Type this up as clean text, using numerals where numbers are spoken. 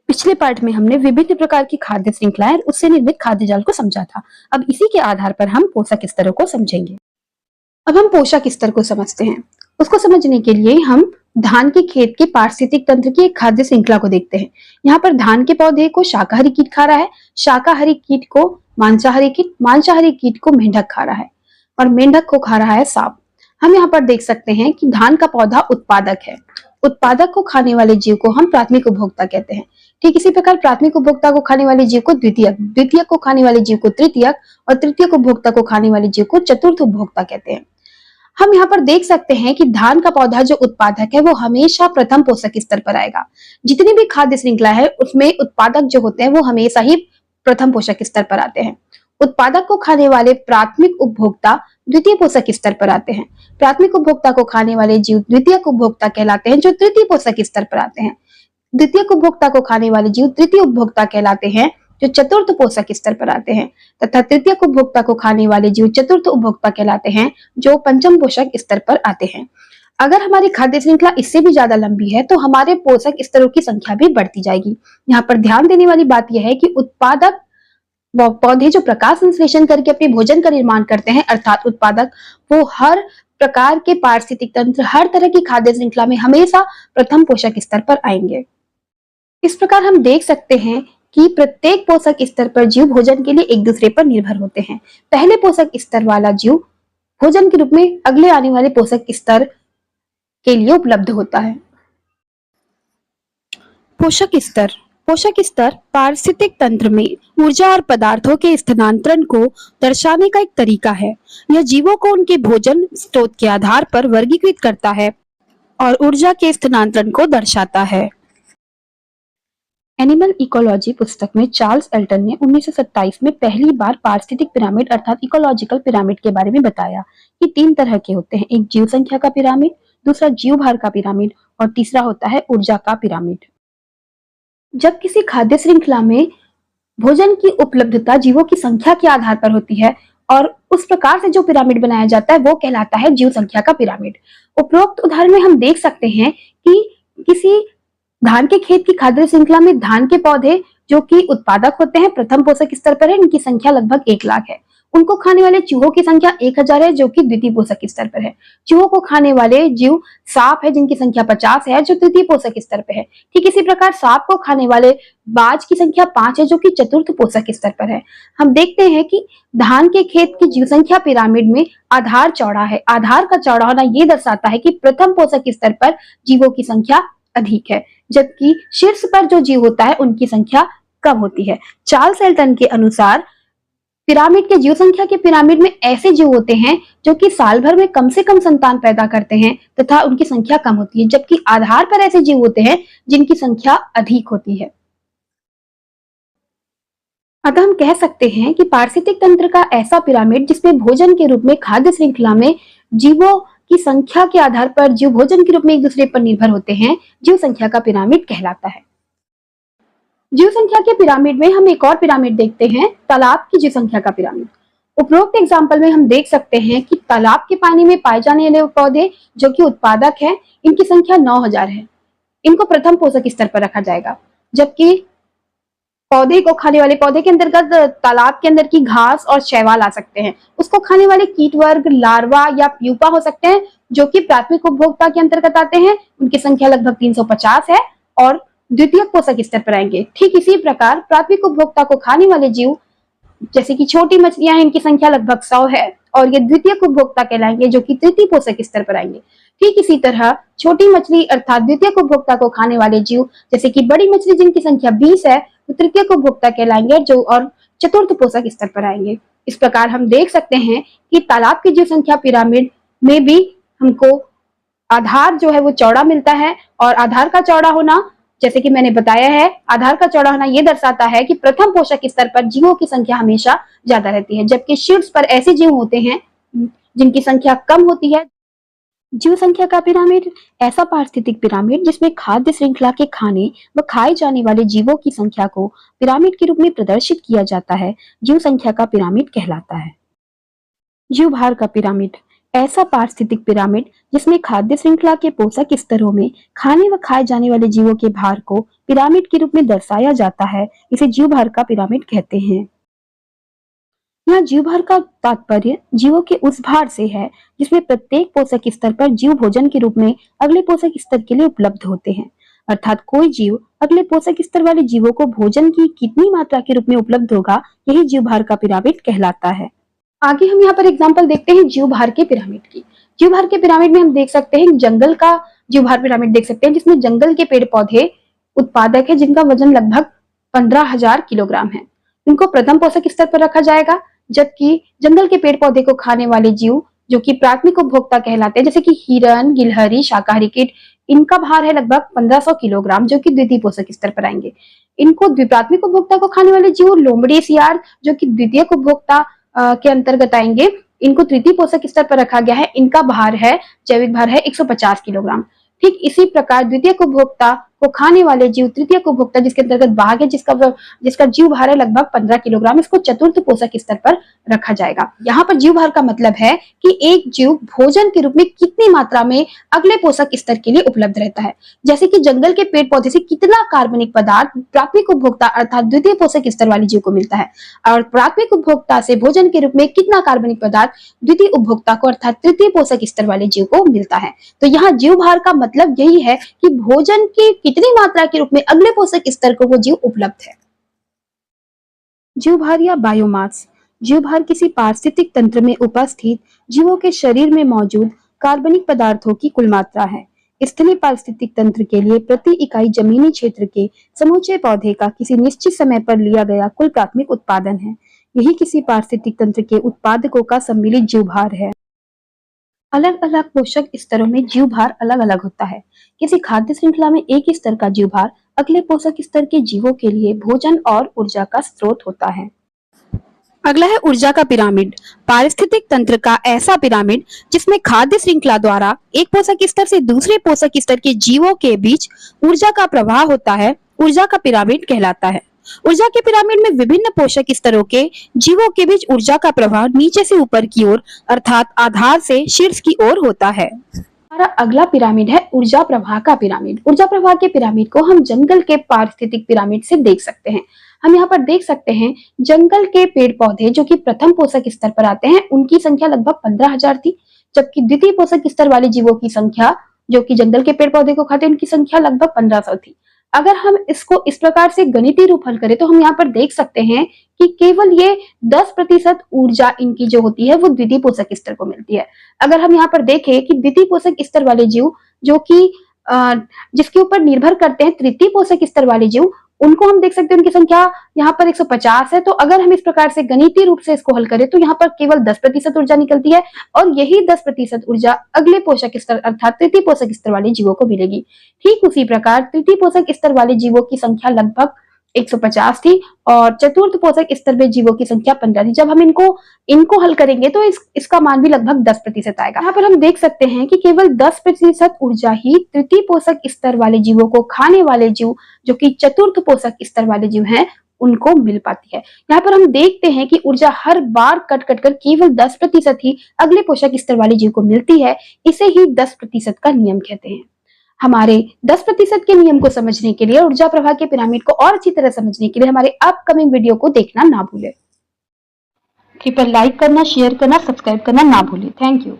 पिछले पार्ट में हमने विभिन्न प्रकार की खाद्य श्रृंखलाएं और उससे निर्मित खाद्य जाल को समझा था। अब इसी के आधार पर हम पोषक स्तरों को समझेंगे। अब हम पोषक स्तर को समझते हैं। उसको समझने के लिए हम धान के खेत के पारिस्थितिक तंत्र की एक खाद्य श्रृंखला को देखते हैं। यहाँ पर धान के पौधे को शाकाहारी कीट खा रहा है, शाकाहारी कीट को मांसाहारी कीट, मांसाहारी कीट को मेंढक खा रहा है और मेंढक को खा रहा है सांप। हम यहाँ पर देख सकते हैं कि धान का पौधा उत्पादक है। उत्पादक को खाने वाले जीव को हम प्राथमिक उपभोक्ता कहते हैं। ठीक इसी प्रकार प्राथमिक उपभोक्ता को खाने वाले जीव को द्वितीयक, द्वितीयक को खाने वाले जीव को तृतीयक और तृतीयक उपभोक्ता को खाने वाले जीव को चतुर्थ उपभोक्ता कहते हैं। हम यहाँ पर देख सकते हैं कि धान का पौधा जो उत्पादक है वो हमेशा प्रथम पोषक स्तर पर आएगा। जितनी भी खाद्य श्रृंखला है उसमें उत्पादक जो होते हैं वो हमेशा ही प्रथम पोषक स्तर पर आते हैं। उत्पादक को खाने वाले प्राथमिक उपभोक्ता द्वितीय पोषक स्तर पर आते हैं। प्राथमिक उपभोक्ता को खाने वाले जीव द्वितीय उपभोक्ता कहलाते हैं जो तृतीय पोषक स्तर पर आते हैं। द्वितीय उपभोक्ता को खाने वाले जीव तृतीय उपभोक्ता कहलाते हैं जो चतुर्थ पोषक स्तर पर आते हैं, तथा तृतीय उपभोक्ता को खाने वाले जीव चतुर्थ उपभोक्ता कहलाते हैं जो पंचम पोषक स्तर पर आते हैं। अगर हमारी खाद्य श्रृंखला इससे भी ज्यादा लंबी है तो हमारे पोषक स्तरों की संख्या भी बढ़ती जाएगी। यहाँ पर ध्यान देने वाली बात यह है कि उत्पादक पौधे जो प्रकाश संश्लेषण करके अपने भोजन का निर्माण करते हैं, अर्थात उत्पादक, वो हर प्रकार के पारिस्थितिक तंत्र, हर तरह की खाद्य श्रृंखला में हमेशा प्रथम पोषक स्तर पर आएंगे। इस प्रकार हम देख सकते हैं कि प्रत्येक पोषक स्तर पर जीव भोजन के लिए एक दूसरे पर निर्भर होते हैं। पहले पोषक स्तर वाला जीव भोजन के रूप में अगले आने वाले पोषक स्तर के लिए उपलब्ध होता है। पोषक स्तर। पोषक स्तर पारिस्थितिक तंत्र में ऊर्जा और पदार्थों के स्थानांतरण को दर्शाने का एक तरीका है। यह जीवों को उनके भोजन स्रोत के आधार पर वर्गीकृत करता है और ऊर्जा के स्थानांतरण को दर्शाता है। एनिमल इकोलॉजी पुस्तक में चार्ल्स एल्टन ने 1927 में पहली बार पारिस्थितिक पिरामिड अर्थात इकोलॉजिकल पिरामिड के बारे में बताया कि 3 तरह के होते हैं। एक जीव संख्या का पिरामिड, दूसरा जीव भार का पिरामिड और तीसरा होता है ऊर्जा का पिरामिड। जब किसी खाद्य श्रृंखला में भोजन की उपलब्धता जीवों की संख्या के आधार पर होती है और उस प्रकार से जो पिरामिड बनाया जाता है वो कहलाता है जीव संख्या का पिरामिड। उपरोक्त उदाहरण में हम देख सकते हैं कि किसी धान के खेत की खाद्य श्रृंखला में धान के पौधे जो कि उत्पादक होते हैं प्रथम पोषक स्तर पर है, इनकी संख्या लगभग 1 लाख है। उनको खाने वाले चूहों की संख्या 1000 है जो कि द्वितीय पोषक स्तर पर है। चूहों को खाने वाले जीव सांप है जिनकी संख्या 50 है जो तृतीय पोषक स्तर पर है। ठीक इसी प्रकार सांप को खाने वाले बाज की संख्या 5 है जो कि चतुर्थ पोषक स्तर पर है। हम देखते हैं कि धान के खेत की जीव संख्या पिरामिड में आधार चौड़ा है। आधार का चौड़ा होना यह दर्शाता है कि प्रथम पोषक स्तर पर जीवों की संख्या अधिक है, जबकि शीर्ष पर जो जीव होता है उनकी संख्या कम होती है। चार्ल्स एल्टन के अनुसार पिरामिड के जीव संख्या के पिरामिड में ऐसे जीव होते हैं जो कि साल भर में कम से कम संतान पैदा करते हैं तथा उनकी संख्या कम होती है, जबकि आधार पर ऐसे जीव होते हैं जिनकी संख्या अधिक होती है। अतः हम कह सकते हैं कि पारिस्थितिक तंत्र का ऐसा पिरामिड जिसमें भोजन के रूप में खाद्य श्रृंखला में जीवों की संख्या के आधार पर जीव भोजन के रूप में एक दूसरे पर निर्भर होते हैं, जीव संख्या का पिरामिड कहलाता है। जीव संख्या के पिरामिड में हम एक और पिरामिड देखते हैं, तालाब की जीव संख्या का पिरामिड। उपरोक्त एग्जाम्पल में हम देख सकते हैं कि तालाब के पानी में पाए जाने वाले पौधे जो कि उत्पादक है, इनकी संख्या 9000 है। इनको प्रथम पोषक स्तर पर रखा जाएगा, जबकि पौधे को खाने वाले पौधे के अंतर्गत तालाब के अंदर की घास और शैवाल आ सकते हैं। उसको खाने वाले कीट वर्ग लार्वा या प्यूपा हो सकते हैं जो कि प्राथमिक उपभोक्ता के अंतर्गत आते हैं। उनकी संख्या लगभग 350 है और द्वितीय पोषक स्तर पर आएंगे। ठीक इसी प्रकार प्राथमिक उपभोक्ता को खाने वाले जीव जैसे कि छोटी मछलियां हैं, इनकी संख्या लगभग 100 है और ये द्वितीय उपभोक्ता कहलाएंगे जो कि तृतीय पोषक स्तर पर आएंगे। ठीक इसी तरह छोटी मछली अर्थात द्वितीय उपभोक्ता को खाने वाले जीव जैसे कि बड़ी मछली जिनकी संख्या 20 है वो तृतीय उपभोक्ता कहलाएंगे जो और चतुर्थ पोषक स्तर पर आएंगे। इस प्रकार हम देख सकते हैं कि तालाब की जीव संख्या पिरामिड में भी हमको आधार जो है वो चौड़ा मिलता है और आधार का चौड़ा होना, जैसे कि मैंने बताया है, आधार का चौड़ा होना यह दर्शाता है कि प्रथम पोषक स्तर पर जीवों की संख्या हमेशा ज्यादा रहती है, जबकि शीर्ष पर ऐसे जीव होते हैं जिनकी संख्या कम होती है। जीव संख्या का पिरामिड ऐसा पारिस्थितिक पिरामिड जिसमें खाद्य श्रृंखला के खाने व खाए जाने वाले जीवों की संख्या को पिरामिड के रूप में प्रदर्शित किया जाता है, जीव संख्या का पिरामिड कहलाता है। जीव भार का पिरामिड ऐसा पारिस्थितिक पिरामिड जिसमें खाद्य श्रृंखला के पोषक स्तरों में खाने व खाए जाने वाले जीवों के भार को पिरामिड के रूप में दर्शाया जाता है, इसे जीव भार का पिरामिड कहते हैं। यहाँ जीव भार का तात्पर्य जीवों के उस भार से है जिसमें प्रत्येक पोषक स्तर पर जीव भोजन के रूप में अगले पोषक स्तर के लिए उपलब्ध होते हैं। अर्थात कोई जीव अगले पोषक स्तर वाले जीवों को भोजन की कितनी मात्रा के रूप में उपलब्ध होगा, यही जीव भार का पिरामिड कहलाता है। आगे हम यहाँ पर एग्जाम्पल देखते हैं जीव भार के पिरामिड की। जीव भार के पिरामिड में हम देख सकते हैं जंगल का जीव भार पिरामिड देख सकते हैं, जिसमें जंगल के पेड़ पौधे उत्पादक है जिनका वजन लगभग 15,000 किलोग्राम है। इनको प्रथम पोषक स्तर पर रखा जाएगा, जबकि जंगल के पेड़ पौधे को खाने वाले जीव जो कि प्राथमिक उपभोक्ता कहलाते हैं, जैसे कि हिरन, गिलहरी, शाकाहारी कीट, इनका भार है लगभग 1500 किलोग्राम, जो कि द्वितीय पोषक स्तर पर आएंगे। इनको द्विप्राथमिक उपभोक्ता को खाने वाले जीव लोमड़ी, सियार, जो कि द्वितीय उपभोक्ता के अंतर्गत आएंगे, इनको तृतीय पोषक स्तर पर रखा गया है। इनका भार है, जैविक भार है 150 किलोग्राम। ठीक इसी प्रकार द्वितीय उपभोक्ता को खाने वाले जीव तृतीय उपभोक्ता जिसके अंतर्गत बाघ है, जिसका जीव भार है लगभग 15 किलोग्राम, इसको चतुर्थ पोषक स्तर पर रखा जाएगा। यहाँ पर जीव भार का मतलब है कि एक जीव भोजन के रूप में कितनी मात्रा में अगले पोषक स्तर के लिए उपलब्ध रहता है। जैसे कि जंगल के पेड़ पौधे से कितना कार्बनिक पदार्थ प्राथमिक उपभोक्ता अर्थात द्वितीय पोषक स्तर वाले जीव को मिलता है, और प्राथमिक उपभोक्ता से भोजन के रूप में कितना कार्बनिक पदार्थ द्वितीय उपभोक्ता को अर्थात तृतीय पोषक स्तर वाले जीव को मिलता है। तो यहाँ जीव भार का मतलब यही है कि भोजन की कितनी मात्रा के रूप में अगले पोषक स्तर को वो जीव उपलब्ध है। जीव भार या बायोमास। जीव भार किसी पारिस्थितिक तंत्र में उपस्थित जीवों के शरीर में मौजूद कार्बनिक पदार्थों की कुल मात्रा है। स्थलीय पारिस्थितिक तंत्र के लिए प्रति इकाई जमीनी क्षेत्र के समूचे पौधे का किसी निश्चित समय पर लिया गया कुल प्राथमिक उत्पादन है। यही किसी पारिस्थितिक तंत्र के उत्पादकों का सम्मिलित जीव भार है। अलग अलग पोषक स्तरों में जीव भार अलग अलग होता है। किसी खाद्य श्रृंखला में एक स्तर का जीव भार अगले पोषक स्तर के जीवों के लिए भोजन और ऊर्जा का स्रोत होता है। अगला है ऊर्जा का पिरामिड। पारिस्थितिक तंत्र का ऐसा पिरामिड जिसमें खाद्य श्रृंखला द्वारा एक पोषक स्तर से दूसरे पोषक स्तर के जीवों के बीच ऊर्जा का प्रवाह होता है, ऊर्जा का पिरामिड कहलाता है। ऊर्जा के पिरामिड में विभिन्न पोषक स्तरों के जीवों के बीच ऊर्जा का प्रवाह नीचे से ऊपर की ओर अर्थात आधार से शीर्ष की ओर होता है। हमारा अगला पिरामिड है ऊर्जा प्रवाह का पिरामिड। ऊर्जा प्रवाह के पिरामिड को हम जंगल के पारिस्थितिक पिरामिड से देख सकते हैं। हम यहाँ पर देख सकते हैं जंगल के पेड़ पौधे जो कि प्रथम पोषक स्तर पर आते हैं, उनकी संख्या लगभग 15,000 थी, जबकि द्वितीय पोषक स्तर वाले जीवों की संख्या जो कि जंगल के पेड़ पौधे को खाते हैं उनकी संख्या लगभग 1500 थी। अगर हम इसको इस प्रकार से गणितीय रूप हल करें तो हम यहाँ पर देख सकते हैं कि केवल ये 10% ऊर्जा इनकी जो होती है वो द्वितीय पोषक स्तर को मिलती है। अगर हम यहाँ पर देखें कि द्वितीय पोषक स्तर वाले जीव जो कि जिसके ऊपर निर्भर करते हैं तृतीय पोषक स्तर वाले जीव, उनको हम देख सकते हैं उनकी संख्या यहाँ पर 150 है। तो अगर हम इस प्रकार से गणितीय रूप से इसको हल करें तो यहाँ पर केवल 10% ऊर्जा निकलती है, और यही 10% ऊर्जा अगले पोषक स्तर अर्थात तृतीय पोषक स्तर वाले जीवों को मिलेगी। ठीक उसी प्रकार तृतीय पोषक स्तर वाले जीवों की संख्या लगभग 150 थी और चतुर्थ पोषक स्तर में जीवों की संख्या 15 थी। जब हम इनको हल करेंगे तो इसका मान भी लगभग 10% आएगा। यहाँ पर हम देख सकते हैं कि केवल 10% ऊर्जा ही तृतीय पोषक स्तर वाले जीवों को खाने वाले जीव जो कि चतुर्थ पोषक स्तर वाले जीव हैं उनको मिल पाती है। यहाँ पर हम देखते हैं कि ऊर्जा हर बार कट कर केवल 10% ही अगले पोषक स्तर वाले जीव को मिलती है। इसे ही 10% का नियम कहते हैं। हमारे 10% के नियम को समझने के लिए, ऊर्जा प्रवाह के पिरामिड को और अच्छी तरह समझने के लिए हमारे अपकमिंग वीडियो को देखना ना भूलें। कृपया लाइक करना, शेयर करना, सब्सक्राइब करना ना भूलें। Thank you.